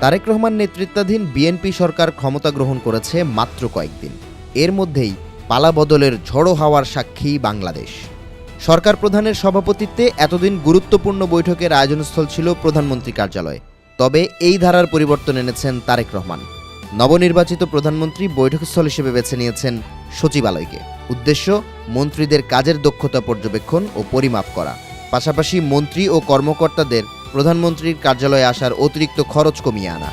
তারেক রহমান নেতৃত্বাধীন বিএনপি সরকার ক্ষমতা গ্রহণ করেছে মাত্র কয়েকদিন। এর মধ্যেই পালাবদলের ঝড়ো হাওয়ার সাক্ষী বাংলাদেশ। সরকার প্রধানের সভাপতিত্বে এতদিন গুরুত্বপূর্ণ বৈঠকের আয়োজনস্থল ছিল প্রধানমন্ত্রী কার্যালয়। তবে এই ধারার পরিবর্তন এনেছেন তারেক রহমান। নবনির্বাচিত প্রধানমন্ত্রী বৈঠকস্থল হিসেবে বেছে নিয়েছেন সচিবালয়কে। উদ্দেশ্য মন্ত্রীদের কাজের দক্ষতা পর্যবেক্ষণ ও পরিমাপ করা, পাশাপাশি মন্ত্রী ও কর্মকর্তাদের প্রধানমন্ত্রীর কার্যালয়ে আসার অতিরিক্ত খরচ কমিয়ে আনা।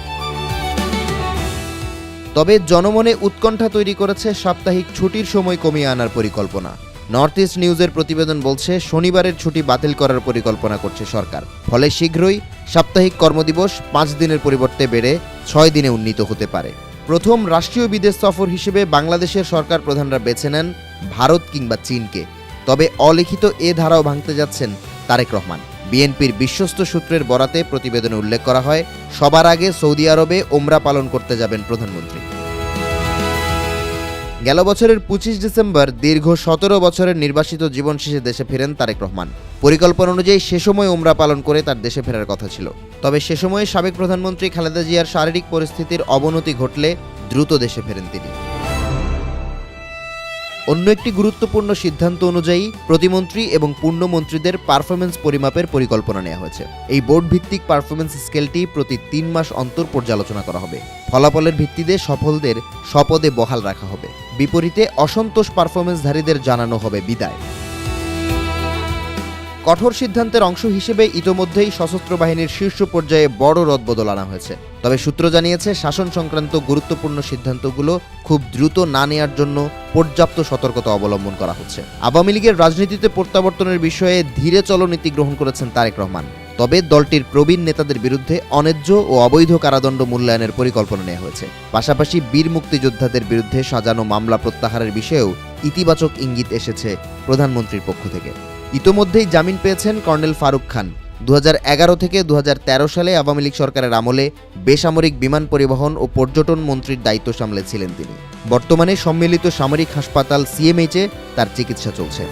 তবে জনমনে উৎকণ্ঠা তৈরি করেছে সাপ্তাহিক ছুটির সময় কমিয়ে আনার পরিকল্পনা। নর্থ ইস্ট নিউজের প্রতিবেদন বলছে, শনিবারের ছুটি বাতিল করার পরিকল্পনা করছে সরকার। ফলে শীঘ্রই সাপ্তাহিক কর্মদিবস 5 দিনের পরিবর্তে বেড়ে 6 দিনে উন্নীত হতে পারে। প্রথম রাষ্ট্রীয় বিদেশ সফর হিসেবে বাংলাদেশের সরকার প্রধানরা বেছে নেন ভারত কিংবা চীনকে। তবে অলিখিত এ ধারাও ভাঙতে যাচ্ছেন তারেক রহমান। বিএনপির বিশ্বস্ত সূত্রের বরাতে প্রতিবেদনে উল্লেখ করা হয়, সবার আগে সৌদি আরবে ওমরা পালন করতে যাবেন প্রধানমন্ত্রী। গেল বছরের 25 ডিসেম্বর দীর্ঘ 17 বছরের নির্বাসিত জীবন শেষে দেশে ফেরেন তারেক রহমান। পরিকল্পনা অনুযায়ী সে সময় ওমরা পালন করে তার দেশে ফেরার কথা ছিল। তবে সে সময়ে সাবেক প্রধানমন্ত্রী খালেদা জিয়ার শারীরিক পরিস্থিতির অবনতি ঘটলে দ্রুত দেশে ফেরেন তিনি। অন্য একটি গুরুত্বপূর্ণ সিদ্ধান্ত অনুযায়ী প্রতিমন্ত্রী এবং পূর্ণমন্ত্রীদের পারফরমেন্স পরিমাপের পরিকল্পনা নেওয়া হয়েছে। এই বোর্ড ভিত্তিক পারফরমেন্স স্কেলটি প্রতি 3 মাস অন্তর পর্যালোচনা করা হবে। ফলাফলের ভিত্তিতে সফলদের স্বপদে বহাল রাখা হবে। বিপরীতে অসন্তোষ পারফরমেন্সধারীদের জানানো হবে বিদায়। কঠোর সিদ্ধান্তের অংশ হিসেবে ইতোমধ্যেই সশস্ত্র বাহিনীর শীর্ষ পর্যায়ে বড় রদবদল আনা হয়েছে। তবে সূত্র জানিয়েছে, শাসন সংক্রান্ত গুরুত্বপূর্ণ সিদ্ধান্তগুলো খুব দ্রুত না নেওয়ার জন্য পর্যাপ্ত সতর্কতা অবলম্বন করা হচ্ছে। আওয়ামী লীগের রাজনীতিতে প্রত্যাবর্তনের বিষয়ে ধীরে চলো নীতি গ্রহণ করেছেন তারেক রহমান। তবে দলটির প্রবীণ নেতাদের বিরুদ্ধে অন্যায্য ও অবৈধ কারাদণ্ড মূল্যায়নের পরিকল্পনা নেওয়া হয়েছে। পাশাপাশি বীর মুক্তিযোদ্ধাদের বিরুদ্ধে সাজানো মামলা প্রত্যাহারের বিষয়েও ইতিবাচক ইঙ্গিত এসেছে প্রধানমন্ত্রীর পক্ষ থেকে। ইতোমধ্যেই জামিন পেয়েছেন কর্নেল ফারুক খান। 2011 থেকে 2013 সালে আওয়ামী লীগ সরকারের আমলে বেসামরিক বিমান পরিবহন ও পর্যটন মন্ত্রীর দায়িত্ব সামলেছিলেন তিনি। বর্তমানে সম্মিলিত সামরিক হাসপাতাল সিএমএইচে তার চিকিৎসা চলছে।